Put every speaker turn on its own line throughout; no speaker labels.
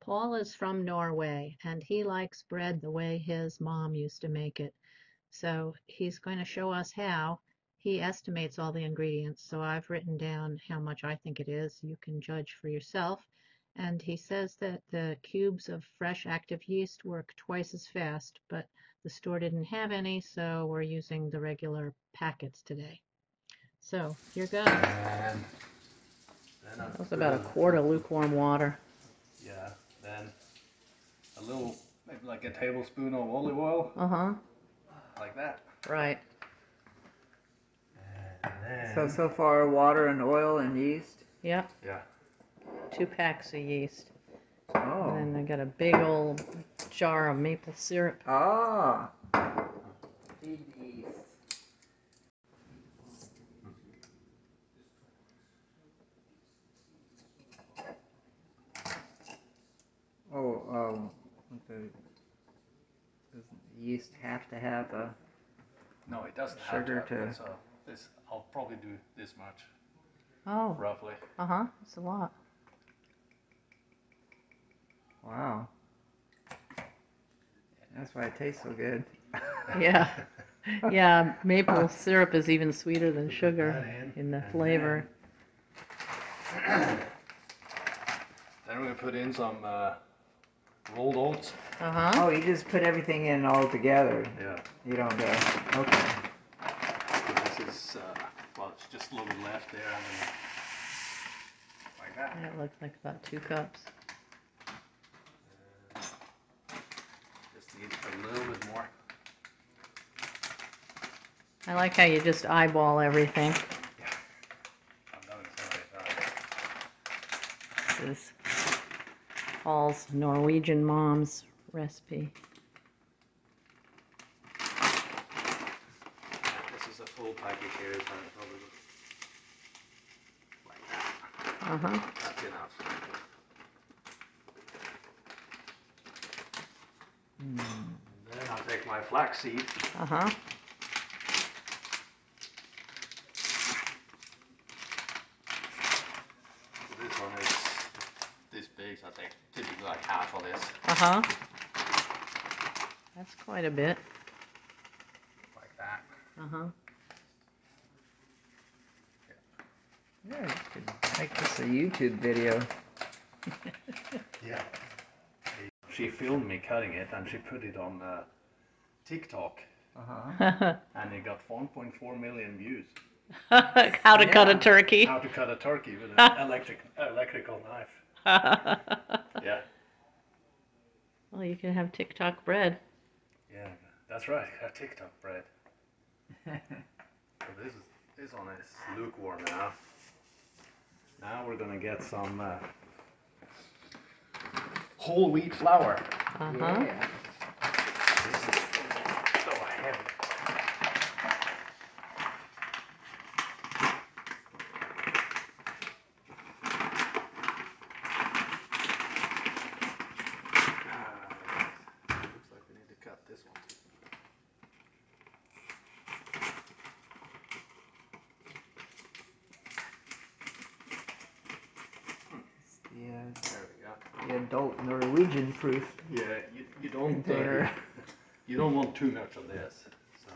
Paul is from Norway and he likes bread the way his mom used to make it. So he's going to show us how. He estimates all the ingredients, so I've written down how much I think it is. You can judge for yourself. And he says that the cubes of fresh active yeast work twice as fast, but the store didn't have any, so we're using the regular packets today. So here goes.
And then
That was about a quart of lukewarm water.
Yeah, then a little, maybe like a tablespoon of olive oil. Like that.
Right.
And then,
So far water and oil and yeast?
Yep.
yeah.
2 packs of yeast.
Oh.
And then I got a big old jar of maple syrup.
Ah. Feed yeast. Does yeast have to have a
No, it doesn't
sugar
have to. So this, I'll probably do this much.
Oh.
Roughly.
It's a lot.
Wow. That's why it tastes so good.
Yeah. Yeah, maple syrup is even sweeter than sugar in the flavor.
Then we're going to put in some rolled oats.
Oh, you just put everything in all together.
Yeah.
You don't okay.
So this is, well, it's just a little bit left there. And then like that.
That looks like about 2 cups.
Just need a little bit more.
I like how you just eyeball everything.
Yeah. I've done it so many times.
This is Paul's Norwegian mom's recipe.
This is a full package here, so probably like that. That's enough. And then I'll take my flax seed. So this one is this big, so I take typically like half of this.
That's quite a bit.
Like that.
Yeah, you could make this a YouTube video.
Yeah. She filmed me cutting it and she put it on TikTok. And it got 1.4 million views.
How to cut a turkey.
How to cut a turkey with an electrical knife. Yeah.
Well, you can have TikTok bread.
Yeah, that's right. TikTok bread. So this one is lukewarm now. Now we're gonna get some whole wheat flour.
Yeah.
This is so heavy. Looks like we need to cut this one too. There we go.
The adult Norwegian proof.
Yeah, you don't you don't want too much of this, so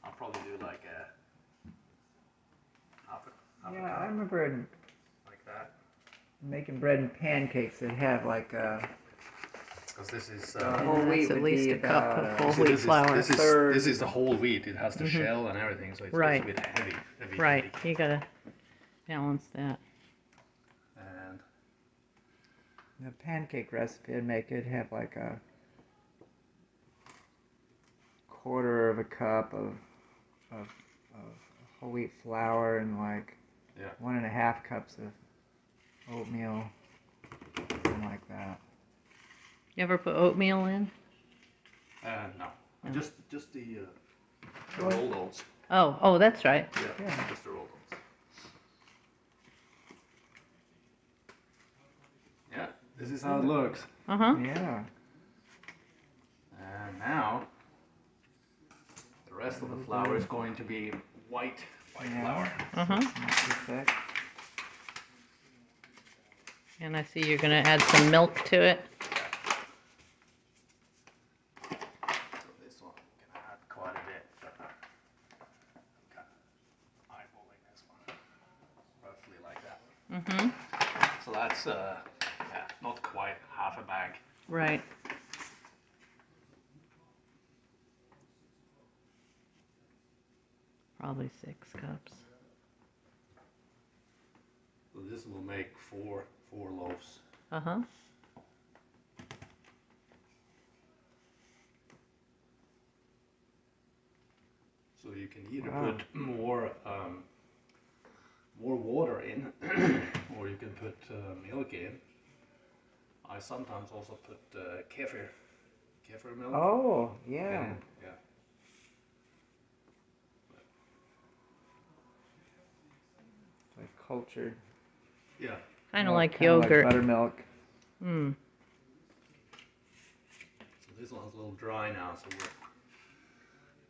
I'll probably do like a half a
Yeah, I
cup,
remember
like that.
making bread and pancakes that have like
Because this is
whole wheat
That's at
would
least
be
a cup
about,
of whole wheat flour.
This is the whole wheat. It has the shell and everything, so it's
Right.
a bit heavy.
Right, you gotta balance that.
And
the pancake recipe I'd make it have like a quarter of a cup of whole wheat flour and like 1.5 cups of oatmeal, something like that.
You ever put oatmeal in?
no, just the rolled oats.
Oh, that's right.
Yeah, just the rolled oats. Yeah, this is how it looks.
Yeah.
And now the rest of the flour is going to be white flour.
Not too thick.
And I see you're going to add some milk to it.
So this one I'm going to add quite a bit. I'm kind of eyeballing this one, roughly like that.
Mm-hmm.
So that's yeah, not quite half a bag.
Right. Probably 6 cups.
So this will make four loaves.
Uh-huh.
So you can either put more water in, or you can put milk in. I sometimes also put kefir milk.
Oh, yeah.
Yeah.
Like cultured.
Yeah.
Kind of like
Kinda
yogurt.
Like buttermilk.
Mm.
So this one's a little dry now, so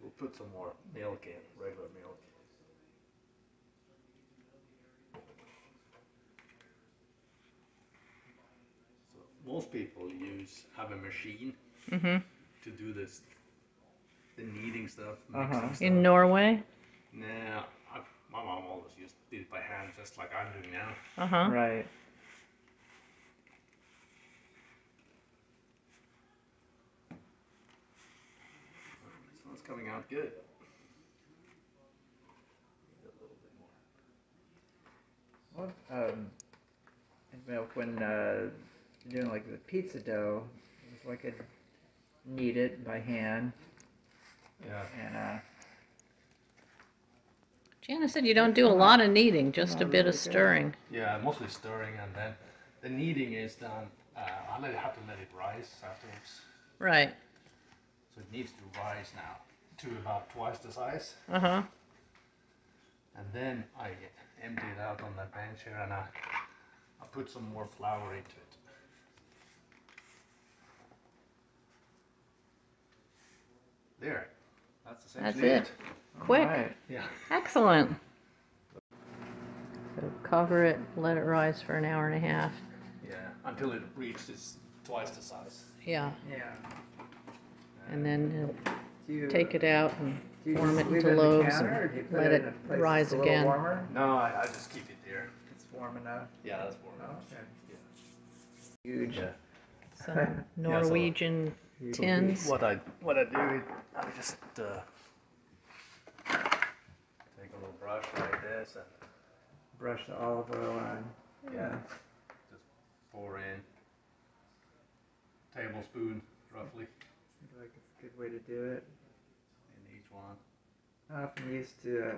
we'll put some more milk in, regular milk. So most people have a machine to do this, the kneading stuff, mixing stuff.
In Norway?
Nah, my mom always did it by hand, just like I'm doing now.
Uh-huh.
Right.
This one's coming out good. A little bit more.
What, milk when doing like the pizza dough, so I could knead it by hand.
Yeah.
And
Jana said you don't do a lot of kneading, just a bit of stirring.
Yeah, mostly stirring, and then the kneading is done. I have to let it rise afterwards.
Right.
So it needs to rise now to about twice the size.
Uh-huh.
And then I empty it out on that bench here, and I put some more flour into it. There. That's essentially
That's it. Quick.
Right.
Yeah.
Excellent. So cover it, let it rise for an hour and a half.
Yeah, until it reaches twice the size.
Yeah.
Yeah.
And then
Do you
take it out and
do you
form
just
it
leave
into
it in the
loaves
counter, or
and
do you put
let
it
it
in a place
rise
that's a little
again.
warmer?
No, I just keep it there.
It's warm enough.
Yeah, that's warm enough.
Okay.
Yeah.
Huge.
Yeah.
Some Norwegian tins.
What I do is I just take a little brush like this and
Brush the olive oil on.
yeah, just pour in tablespoon roughly
Seems like it's a good way to do it.
in each one.
I often used to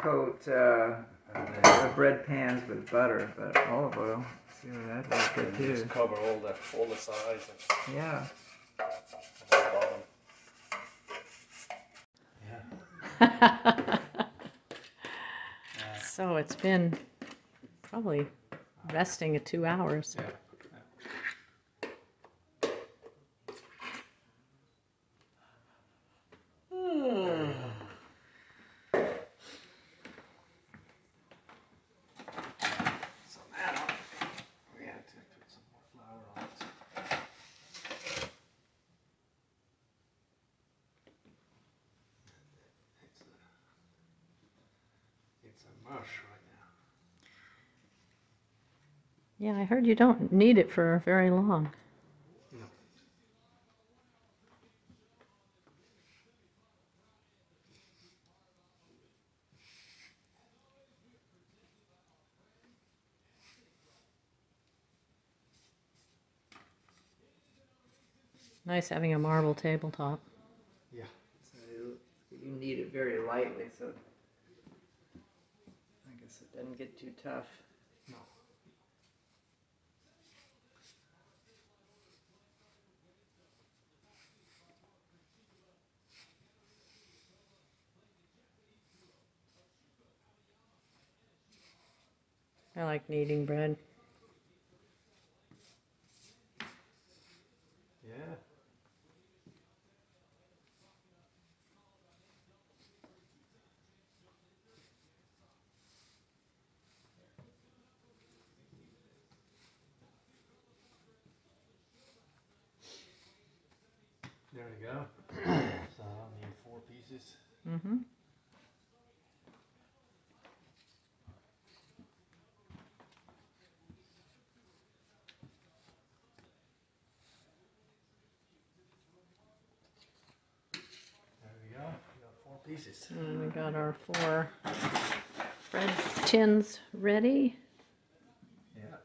coat
And
the
then
bread pans with butter, but olive oil. See where that does good
you
too.
just cover all the sides and
Yeah.
the bottom. Yeah.
So it's been probably resting at 2 hours.
Yeah. So now we have to put some more flour on it. It's a mush right now.
Yeah, I heard you don't need it for very long.
No.
Nice having a marble tabletop.
Yeah.
So you knead it very lightly, so I guess it doesn't get too tough.
No.
I like kneading bread.
Yeah. we go. So I'll need 4 pieces.
Mm-hmm.
There we go. We got 4 pieces.
And we got our 4 bread tins ready.
Yeah.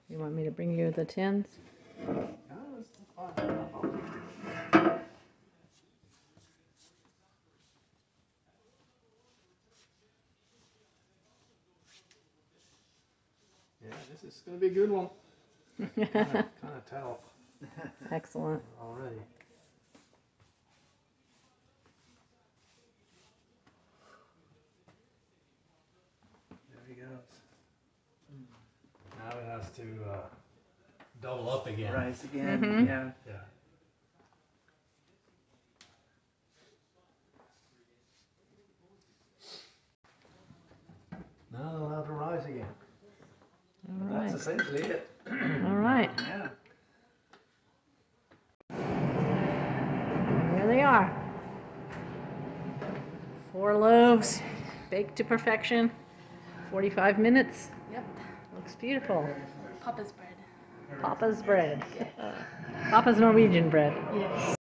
You want me to bring you the tins?
No, that's fine. Yeah, this is going to be a good one. Kind of tell
Excellent.
already. There he goes. Now it has to double up again.
Rise again.
Mm-hmm.
Yeah.
Yeah. Now they'll have to rise again.
All
That's
right.
essentially it.
All right.
Yeah.
Here they are. 4 loaves, baked to perfection. 45 minutes.
Yep.
Looks beautiful.
Papa's bread.
Papa's bread. Papa's Norwegian bread.
Yes.